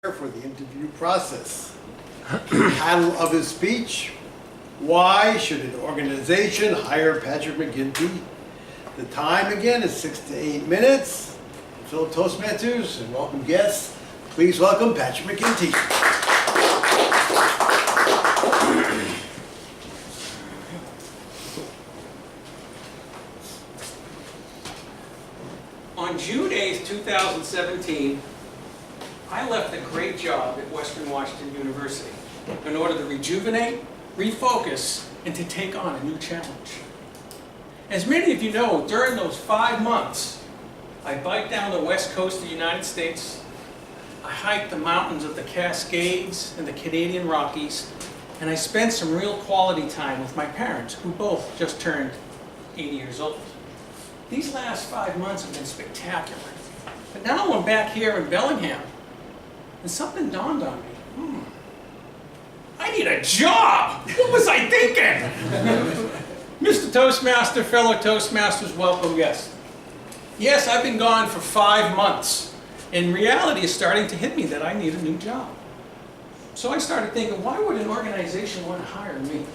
For the interview process. The title of his speech: Why should an organization hire Patrick McGinty? The time again is 6 to 8 minutes. Fellow Toastmasters and welcome guests, please welcome Patrick McGinty. On June 8th, 2017, I left a great job at Western Washington University in order to rejuvenate, refocus, and to take on a new challenge. As many of you know, during those 5 months, I biked down the west coast of the United States, I hiked the mountains of the Cascades and the Canadian Rockies, and I spent some real quality time with my parents, who both just turned 80 years old. These last 5 months have been spectacular. But now I'm back here in Bellingham, and something dawned on me. I need a job! What was I thinking? Mr. Toastmaster, fellow Toastmasters, welcome guests. Yes, I've been gone for 5 months, and reality is starting to hit me that I need a new job. So I started thinking, why would an organization want to hire me?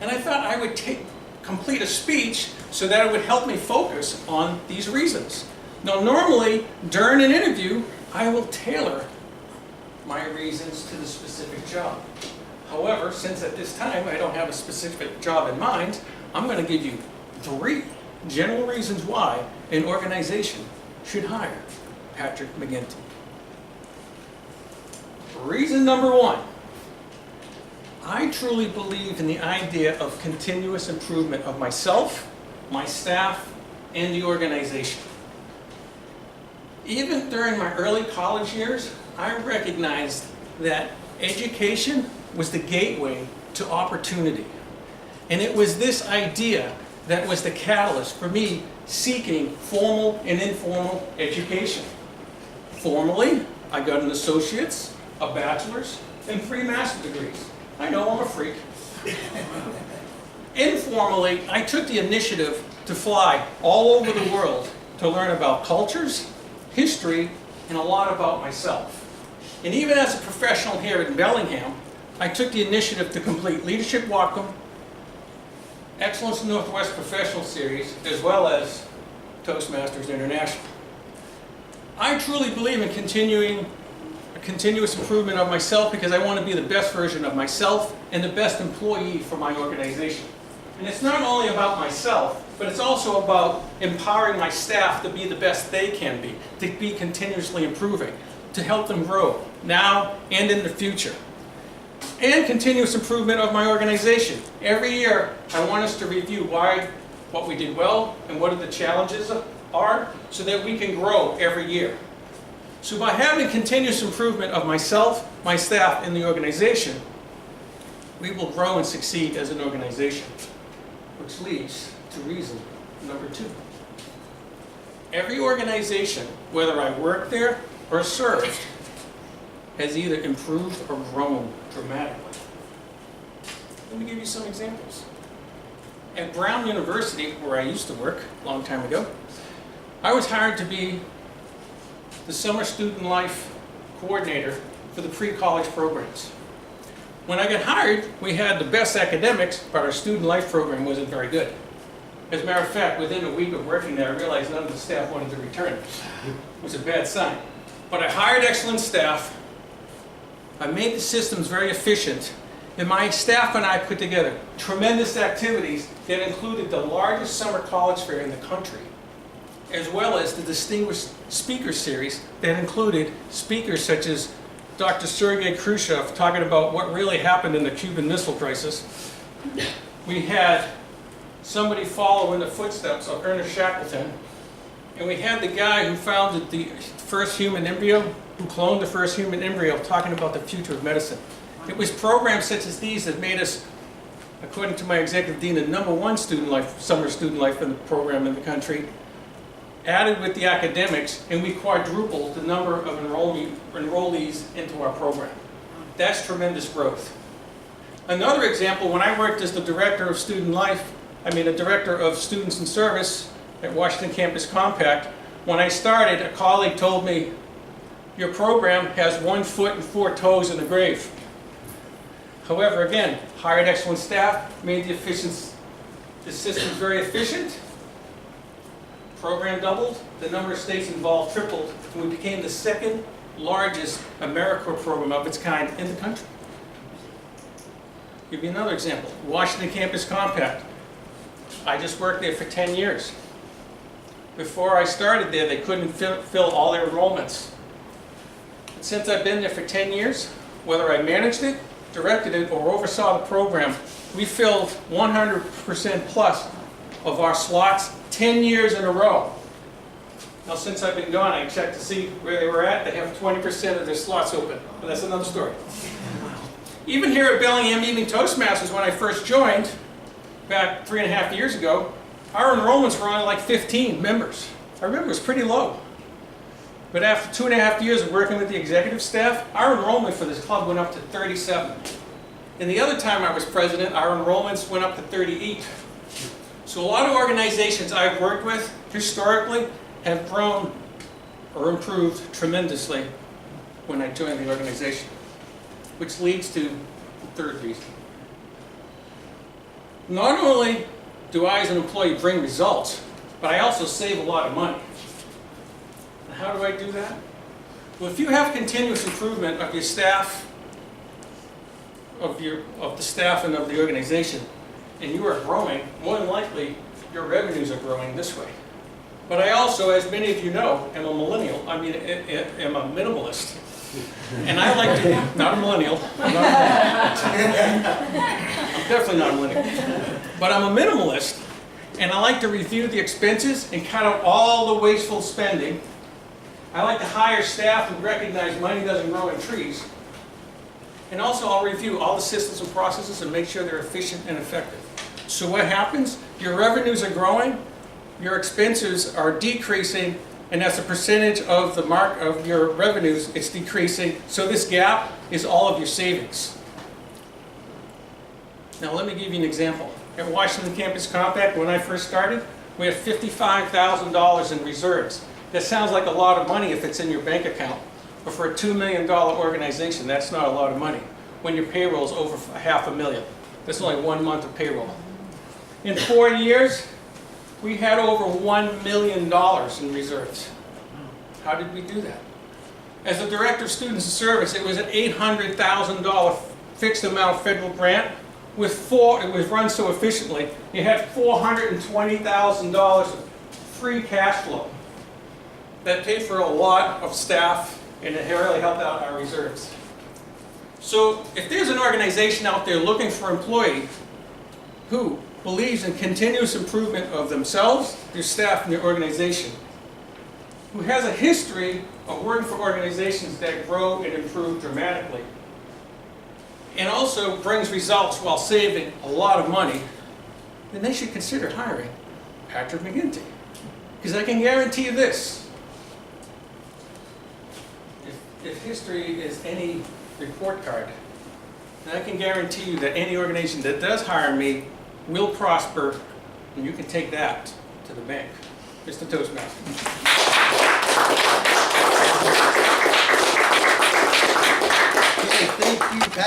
And I thought I would complete a speech so that it would help me focus on these reasons. Now, normally, during an interview, I will tailor my reasons to the specific job. However, since at this time I don't have a specific job in mind, I'm going to give you 3 general reasons why an organization should hire Patrick McGinty. Reason number 1. I truly believe in the idea of continuous improvement of myself, my staff, and the organization. Even during my early college years, I recognized that education was the gateway to opportunity. And it was this idea that was the catalyst for me seeking formal and informal education. Formally, I got an associate's, a bachelor's, and 3 master's degrees. I know I'm a freak. Informally, I took the initiative to fly all over the world to learn about cultures, history, and a lot about myself. And even as a professional here in Bellingham, I took the initiative to complete Leadership Whatcom, Excellence Northwest Professional Series, as well as Toastmasters International. I truly believe in continuous improvement of myself because I want to be the best version of myself and the best employee for my organization. And it's not only about myself, but it's also about empowering my staff to be the best they can be, to be continuously improving, to help them grow now and in the future. And continuous improvement of my organization. Every year, I want us to review what we did well and what the challenges are so that we can grow every year. So by having continuous improvement of myself, my staff, and the organization, we will grow and succeed as an organization. Which leads to reason number 2. Every organization, whether I work there or served, has either improved or grown dramatically. Let me give you some examples. At Brown University, where I used to work a long time ago, I was hired to be the summer student life coordinator for the pre-college programs. When I got hired, we had the best academics, but our student life program wasn't very good. As a matter of fact, within a week of working there, I realized none of the staff wanted to return. It was a bad sign. But I hired excellent staff. I made the systems very efficient. And my staff and I put together tremendous activities that included the largest summer college fair in the country, as well as the Distinguished Speaker Series that included speakers such as Dr. Sergei Khrushchev talking about what really happened in the Cuban Missile Crisis. We had somebody follow in the footsteps of Ernest Shackleton. And we had the guy who founded the first human embryo, who cloned the first human embryo, talking about the future of medicine. It was programs such as these that made us, according to my executive dean, the #1 summer student life in the program in the country, added with the academics, and we quadrupled the number of enrollees into our program. That's tremendous growth. Another example, when I worked as the director of director of students in service at Washington Campus Compact, when I started, a colleague told me, your program has 1 foot and 4 toes in the grave. However, again, hired excellent staff, made the system very efficient. Program doubled, the number of states involved tripled, and we became the 2nd largest AmeriCorps program of its kind in the country. Give you another example, Washington Campus Compact. I just worked there for 10 years. Before I started there, they couldn't fill all their enrollments. But since I've been there for 10 years, whether I managed it, directed it, or oversaw the program, we filled 100% plus of our slots 10 years in a row. Now, since I've been gone, I checked to see where they were at. They have 20% of their slots open, but that's another story. Even here at Bellingham Evening Toastmasters, when I first joined, back 3.5 years ago, our enrollments were only like 15 members. Our remember it was pretty low. But after 2.5 years of working with the executive staff, our enrollment for this club went up to 37. And the other time I was president, our enrollments went up to 38. So a lot of organizations I've worked with, historically, have grown or improved tremendously when I joined the organization. Which leads to the third reason. Not only do I as an employee bring results, but I also save a lot of money. And how do I do that? Well, if you have continuous improvement of your staff, of the staff and of the organization, and you are growing, more than likely your revenues are growing this way. But I also, as many of you know, am a millennial. I mean, am a minimalist. And I like to, not a millennial, I'm definitely not a millennial, but I'm a minimalist, and I like to review the expenses and cut out all the wasteful spending. I like to hire staff and recognize money doesn't grow in trees. And also I'll review all the systems and processes and make sure they're efficient and effective. So what happens? Your revenues are growing, your expenses are decreasing, and as a percentage of the mark of your revenues, it's decreasing. So this gap is all of your savings. Now let me give you an example. At Washington Campus Compact, when I first started, we had $55,000 in reserves. That sounds like a lot of money if it's in your bank account. But for a $2 million organization, that's not a lot of money. When your payroll is over $500,000. That's only 1 month of payroll. In 4 years, we had over $1 million in reserves. How did we do that? As a director of students and service, it was an $800,000 fixed amount federal grant. It was run so efficiently, you had $420,000 of free cash flow. That paid for a lot of staff, and it really helped out our reserves. So if there's an organization out there looking for an employee who believes in continuous improvement of themselves, their staff, and their organization, who has a history of working for organizations that grow and improve dramatically, and also brings results while saving a lot of money, then they should consider hiring Patrick McGinty. Because I can guarantee you this, if history is any report card, then I can guarantee you that any organization that does hire me will prosper, and you can take that to the bank. Mr. Toastmaster. Okay, thank you, Pat.